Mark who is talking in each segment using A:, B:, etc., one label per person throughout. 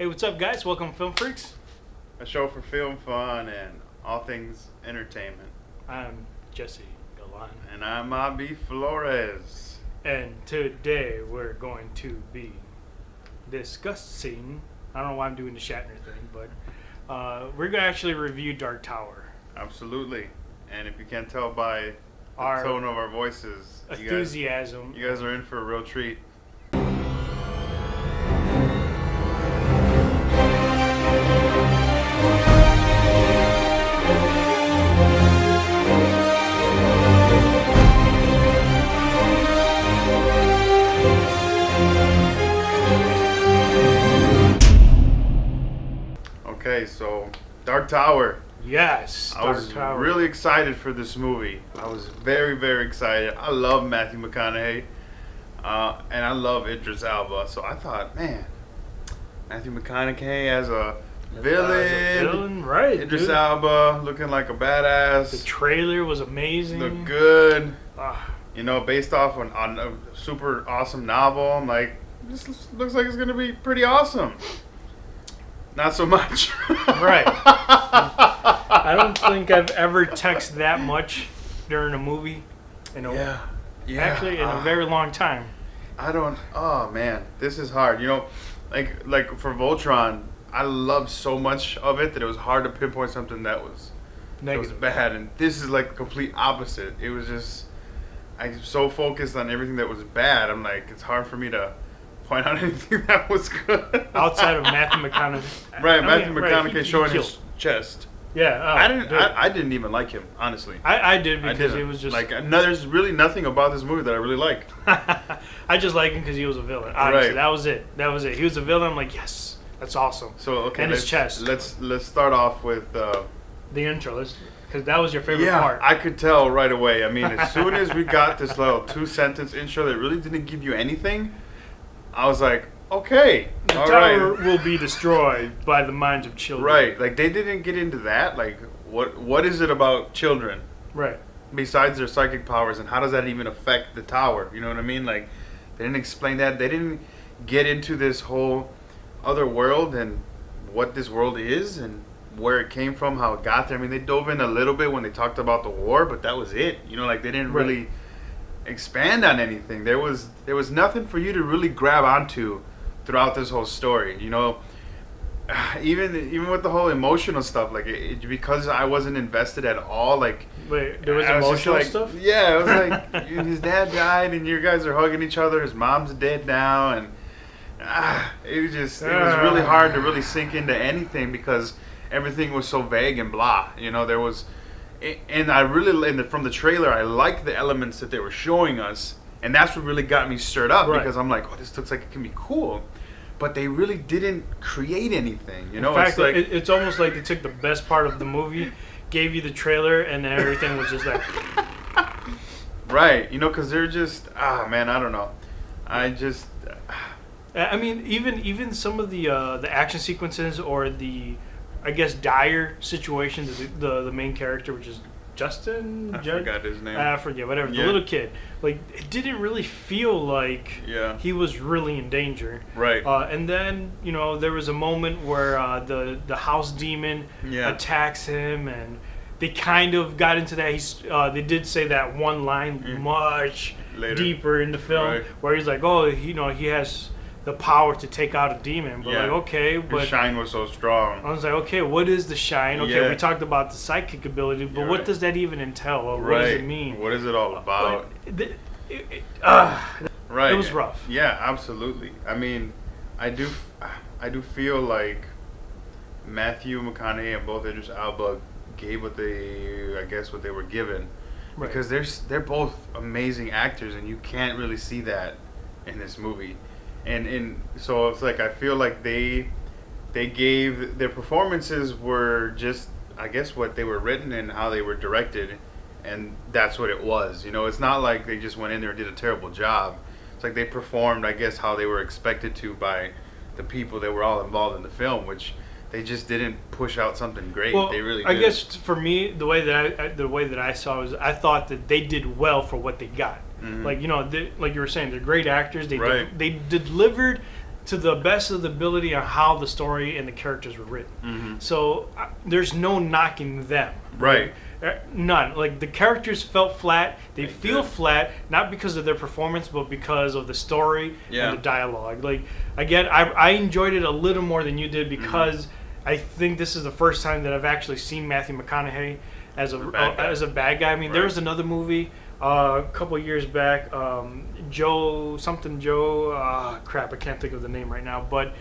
A: Hey, what's up, guys? Welcome, Film Freaks.
B: A show for film fun and all things entertainment.
A: I'm Jesse Galan,
B: And I'm Abi Flores.
A: and today we're going to be discussing. I don't know why I'm doing the Shatner thing, but we're going to actually review Dark Tower.
B: Absolutely. And if you can't tell by the
A: Our
B: tone of our voices,
A: enthusiasm.
B: you guys are in for a real treat. Okay, so Dark Tower.
A: Yes,
B: I
A: Dark
B: was
A: Tower.
B: really excited for this movie. I was very, very excited. I love Matthew McConaughey, and I love Idris Elba. So I thought, man, Matthew McConaughey as a villain,
A: right?
B: Idris
A: Dude.
B: Elba looking like a
A: The
B: badass,
A: trailer was amazing.
B: look good.
A: Ah,
B: You know, based off on a super awesome novel. I'm like, this looks like it's gonna be pretty awesome. Not so much.
A: Right. I don't think I've ever texted that much during a movie.
B: Yeah.
A: Actually, in a very long time.
B: I don't. Oh man, this is hard. You know, like for Voltron, I loved so much of it that it was hard to pinpoint something that was
A: Negative.
B: bad, and this is like the complete opposite. It was just I was so focused on everything that was bad. I'm like, it's hard for me to point out anything that was good.
A: Outside of Matthew McConaughey.
B: Right,
A: I
B: Matthew
A: mean,
B: McConaughey
A: he
B: showing
A: killed.
B: his chest.
A: Yeah. Oh,
B: I didn't.
A: dude.
B: I didn't even like him, honestly.
A: I did
B: I
A: because
B: didn't.
A: it was just
B: like no, there's really nothing about this movie that I really like.
A: I just like him because he was a villain. Honestly,
B: Right.
A: that was it. That was it. He was a villain. I'm like, yes, that's awesome.
B: So okay,
A: And his
B: let's,
A: chest.
B: Let's start off with.
A: The intro, because that was your favorite
B: Yeah,
A: part.
B: I could tell right away. I mean, as soon as we got this little 2-sentence intro that really didn't give you anything, I was like, okay,
A: The
B: all
A: tower
B: right,
A: will be destroyed by the minds of children.
B: right. Like they didn't get into that. Like, what is it about children
A: Right.
B: besides their psychic powers, and how does that even affect the tower? You know what I mean? Like, they didn't explain that. They didn't get into this whole other world and what this world is and where it came from, how it got there. I mean, they dove in a little bit when they talked about the war, but that was it. You know, like they didn't
A: Right.
B: really expand on anything. There was nothing for you to really grab onto throughout this whole story. You know, even with the whole emotional stuff, like because I wasn't invested at all. Like,
A: Wait, there was
B: I just
A: emotional
B: like,
A: stuff?
B: Yeah, it was like his dad died, and you guys are hugging each other. His mom's dead now, and it was really hard to really sink into anything because everything was so vague and blah. You know, there was, and I really from the trailer, I liked the elements that they were showing us, and that's what really got me stirred up
A: Right.
B: because I'm like, oh, this looks like it can be cool. But they really didn't create anything, you know.
A: In fact,
B: It's like
A: it's almost like they took the best part of the movie, gave you the trailer, and then everything was just like,
B: right, you know, because they're just man, I don't know. I just
A: I mean, even some of the action sequences or the, I guess, dire situation, the main character, which is Justin.
B: I forgot his name.
A: I forget, whatever. The
B: Yeah.
A: little kid, like, it didn't really feel like
B: Yeah.
A: he was really in danger.
B: Right.
A: And then there was a moment where the house demon
B: Yeah.
A: attacks him, and they kind of got into that. They did say that one line much
B: Later.
A: deeper in the film
B: Right.
A: where he's like, oh, he has the power to take out a demon. But
B: Yeah.
A: like, okay,
B: His
A: but
B: shine was so strong.
A: I was like, okay, what is the shine? Okay,
B: Yeah.
A: we talked about the psychic ability, but
B: You're
A: what
B: right.
A: does that even entail? Or what
B: Right.
A: does it mean?
B: What is it all about?
A: But
B: Right.
A: it was rough.
B: Yeah, absolutely. I mean, I do feel like Matthew McConaughey and both Idris Elba gave what they were given,
A: Right.
B: because they're both amazing actors, and you can't really see that in this movie, and so it's like I feel like they gave their performances were just I guess what they were written and how they were directed, and that's what it was. You know, it's not like they just went in there and did a terrible job. It's like they performed, I guess, how they were expected to by the people that were all involved in the film, which they just didn't push out something great.
A: Well,
B: They really
A: I
B: didn't.
A: guess for me, the way that I saw it was I thought that they did well for what they got.
B: Mhm.
A: Like like you were saying, they're great actors.
B: Right.
A: They delivered to the best of the ability on how the story and the characters were written.
B: Mm-hmm.
A: So there's no knocking them.
B: Right.
A: None. Like the characters felt flat. They feel
B: did.
A: flat, not because of their performance, but because of the story
B: Yeah.
A: and the dialogue. Like again, I enjoyed it a little more than you did because I think this is the first time that I've actually seen Matthew McConaughey as a bad guy. I mean, there
B: Right.
A: was another movie a couple of years back, crap, I can't think of the name right now, but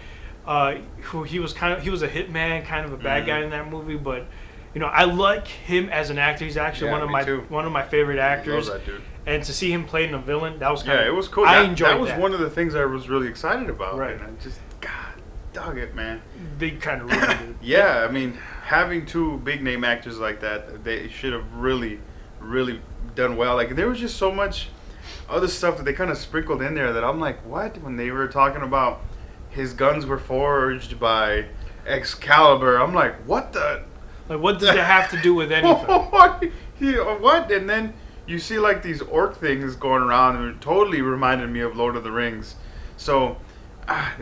A: who he was a hitman, kind of a bad guy in that movie, but you know, I like him as an actor. He's actually
B: Yeah, me too.
A: one of my favorite actors.
B: Love that dude.
A: And to see him playing a villain, that was
B: Yeah, it was cool.
A: I
B: That-
A: enjoyed
B: that. Was one of the things I was really excited about.
A: Right.
B: And I just, God, dog it, man.
A: They kind of ruined it.
B: Yeah, I mean, having two big name actors like that, they should have really, really done well. Like, there was just so much other stuff that they kind of sprinkled in there that I'm like, what? When they were talking about his guns were forged by Excalibur, I'm like, what the?
A: Like, what does that have to do with anything?
B: What? And then you see like these orc things going around, and it totally reminded me of Lord of the Rings. So,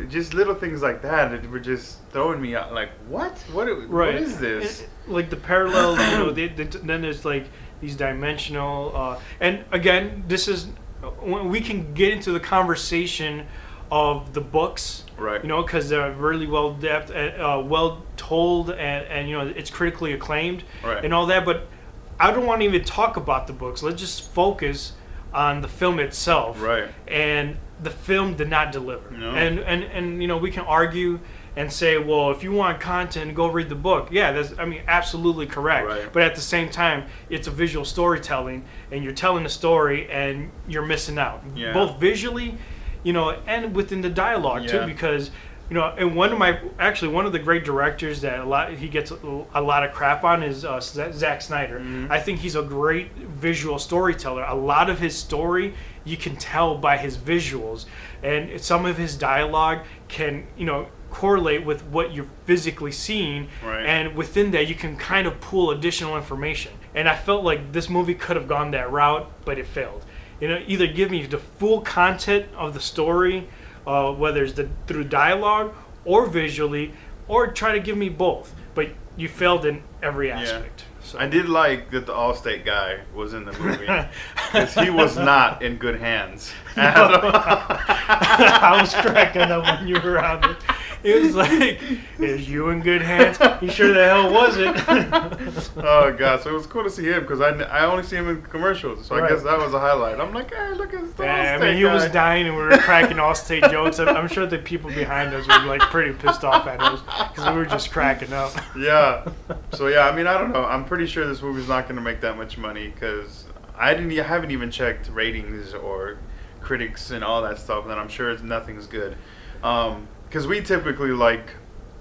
B: just little things like that that were just throwing me out. Like, what? What is this?
A: Like the parallel, you know, then there's like these dimensional, and again, this is when we can get into the conversation of the books,
B: Right.
A: You know, because they're really well depth and well told, and you know, it's critically acclaimed,
B: Right.
A: and all that. But I don't want to even talk about the books. Let's just focus on the film itself.
B: Right.
A: And the film did not deliver.
B: No.
A: And you know, we can argue and say, well, if you want content, go read the book. Yeah, that's, I mean, absolutely correct.
B: Right.
A: But at the same time, it's a visual storytelling, and you're telling a story, and you're missing out.
B: Yeah.
A: Both visually, you know, and within the dialogue
B: Yeah.
A: too, because you know, and one of the great directors that he gets a lot of crap on is Zack Snyder.
B: Mhm.
A: I think he's a great visual storyteller. A lot of his story you can tell by his visuals, and some of his dialogue can, you know, correlate with what you're physically seeing,
B: Right.
A: and within that you can kind of pull additional information. And I felt like this movie could have gone that route, but it failed. You know, either give me the full content of the story, whether it's through dialogue or visually, or try to give me both. But you failed in every aspect. So.
B: I did like that the Allstate guy was in the movie because he was not in good hands.
A: I was cracking up when you were on it. It was like, is you in good hands? You sure the hell wasn't.
B: Oh god! So it was cool to see him because I only see him in commercials. So I
A: Right.
B: guess that was a highlight. I'm like, hey, look at this.
A: Yeah, I mean, he was dying and we were cracking Allstate jokes. I'm sure the people behind us were like pretty pissed off at us because we were just cracking up.
B: Yeah. So yeah, I mean, I don't know. I'm pretty sure this movie's not going to make that much money because I haven't even checked ratings or critics and all that stuff, and I'm sure nothing's good. Because we typically like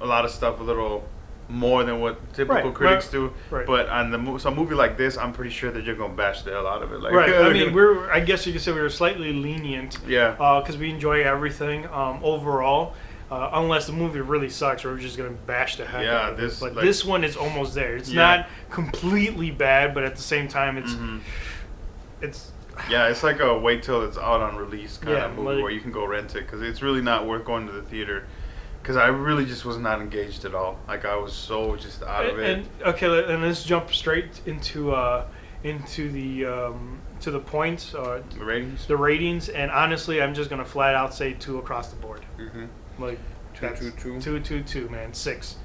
B: a lot of stuff a little more than what typical
A: Right,
B: critics
A: right,
B: do.
A: right.
B: But on some movie like this, I'm pretty sure that you're gonna bash the hell out of it. Like,
A: Right. I
B: they're
A: mean,
B: gonna-
A: I guess you could say we were slightly lenient.
B: Yeah.
A: Because we enjoy everything overall. Unless the movie really sucks, we're just gonna bash the heck
B: Yeah,
A: out of
B: this,
A: it. But
B: like-
A: this one is almost there. It's
B: Yeah.
A: not completely bad, but at the same time,
B: Mhm.
A: it's
B: Yeah, it's like a wait till it's out on release kind
A: Yeah,
B: of movie
A: like-
B: where you can go rent it because it's really not worth going to the theater. Because I really just was not engaged at all. Like I was so just out of it.
A: And okay, and let's jump straight into the points,
B: The ratings.
A: the ratings, and honestly, I'm just gonna flat out say 2 across the board.
B: Mm-hmm.
A: Like that's
B: 2.
A: man, 6.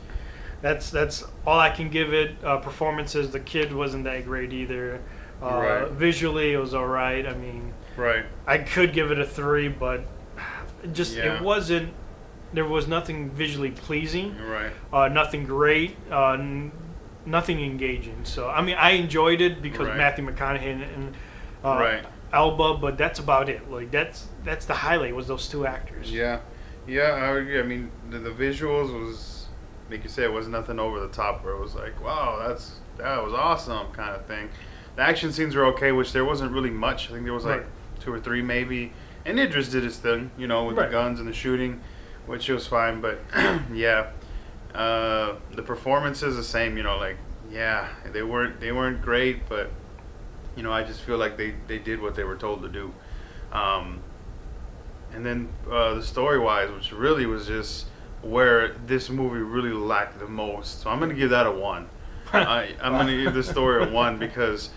A: That's all I can give it. Performances, the kid wasn't that great either.
B: Right.
A: Visually, it was all right. I mean,
B: Right.
A: I could give it a 3, but
B: Yeah.
A: it wasn't. There was nothing visually pleasing.
B: Right.
A: Nothing great. Nothing engaging. So I mean, I enjoyed it because
B: Right.
A: Matthew McConaughey and
B: Right.
A: Alba, but that's about it. Like that's the highlight was those 2 actors.
B: Yeah. Yeah, I agree. I mean, the visuals was, like you said, it was nothing over the top where it was like, wow, that was awesome kind of thing. The action scenes were okay, which there wasn't really much. I think there was like
A: Right.
B: 2 or 3 maybe. And Idris did his thing, you know, with
A: Right.
B: the guns and the shooting, which was fine. But yeah, the performances the same. You know, like yeah, they weren't great, but you know, I just feel like they did what they were told to do. And then the story-wise, which really was just where this movie really lacked the most. So I'm gonna give that a 1. I'm gonna give the story a 1 because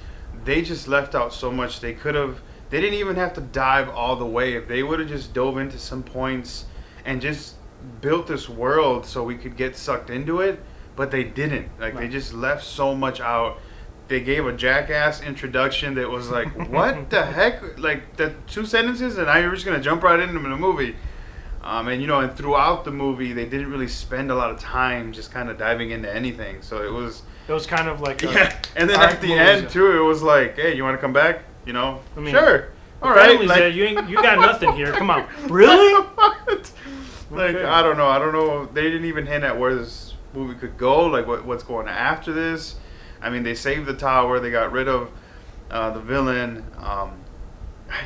B: they just left out so much. They could have. They didn't even have to dive all the way. If they would have just dove into some points and just built this world so we could get sucked into it, but they didn't. Like they just left so much out. They gave a jackass introduction that was like, what the heck? Like the 2 sentences, and now you're just gonna jump right into the movie. And you know, and throughout the movie, they didn't really spend a lot of time just kind of diving into anything. So it was
A: kind of like
B: and then at the end too, it was like, hey, you want to come back? You know, I mean, sure, all right.
A: Like, you got nothing here. Come on, really?
B: Like I don't know. They didn't even hint at where this movie could go. Like what's going after this. I mean, they saved the tower. They got rid of the villain.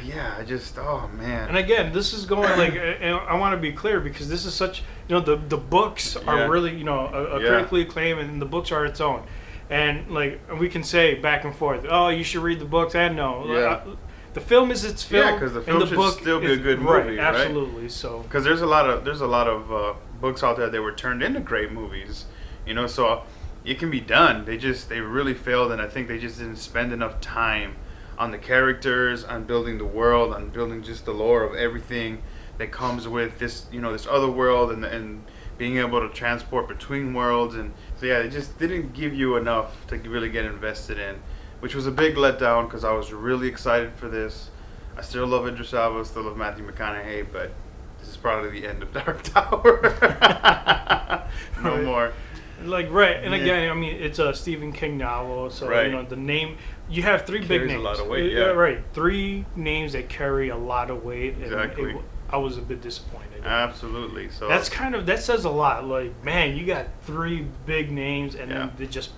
B: Yeah, oh man.
A: And again, this is going like, and I want to be clear because this is such, you know, the books are really, you know, a critically acclaimed, and the books are its own. And like we can say back and forth, oh, you should read the books, and no, the film is its film.
B: Yeah, because the film should still be a good movie, right?
A: Absolutely. So
B: because there's a lot of books out there that were turned into great movies, you know. So it can be done. They really failed, and I think they just didn't spend enough time on the characters, on building the world, on building just the lore of everything that comes with this, you know, this other world, and being able to transport between worlds. And so yeah, they just didn't give you enough to really get invested in, which was a big letdown because I was really excited for this. I still love Idris Elba, still love Matthew McConaughey, but this is probably the end of Dark Tower. No more.
A: Like, and again, I mean, it's a Stephen King novel, so you know the name. You have 3 big names.
B: A lot of weight,
A: right. 3 names that carry a lot of weight. And
B: exactly.
A: I was a bit disappointed.
B: Absolutely. So
A: that says a lot. Like, man, you got 3 big names, and then they just.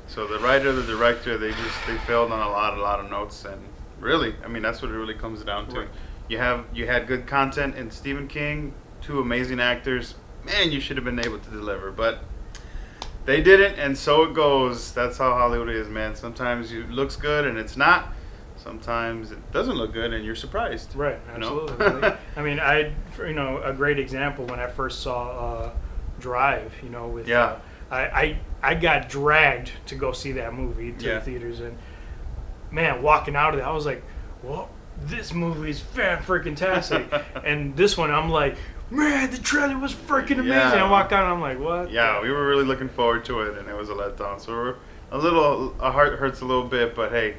B: So the writer, the director, they failed on a lot of notes, and really, I mean, that's what it really comes down to. Right. You had good content in Stephen King, 2 amazing actors. Man, you should have been able to deliver, but they didn't, and so it goes. That's how Hollywood is, man. Sometimes it looks good and it's not. Sometimes it doesn't look good and you're surprised.
A: Right, absolutely. I mean, a great example when I first saw Drive, you know, with I got dragged to go see that movie to the theaters, and man, walking out of that, I was like, well, this movie is fan-freaking-tastic. And this one, I'm like, man, the trailer was freaking amazing. I walked out and I'm like, what?
B: Yeah, we were really looking forward to it, and it was a letdown. So our heart hurts a little bit, but hey,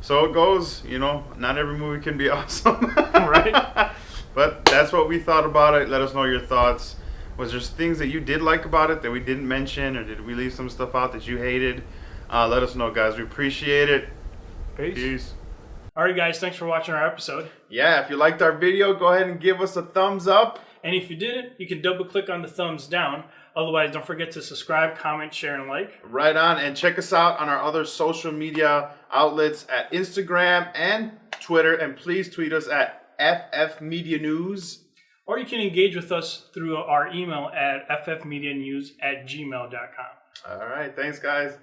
B: so it goes. You know, not every movie can be awesome.
A: Right.
B: But that's what we thought about it. Let us know your thoughts. Was there things that you did like about it that we didn't mention, or did we leave some stuff out that you hated? Let us know, guys. We appreciate it. Peace.
A: All right, guys. Thanks for watching our episode.
B: Yeah, if you liked our video, go ahead and give us a thumbs up.
A: And if you didn't, you can double click on the thumbs down. Otherwise, don't forget to subscribe, comment, share, and like.
B: Right on. And check us out on our other social media outlets at Instagram and Twitter. And please tweet us at FF Media News.
A: Or you can engage with us through our email at ffmedianews@gmail.com.
B: All right. Thanks, guys.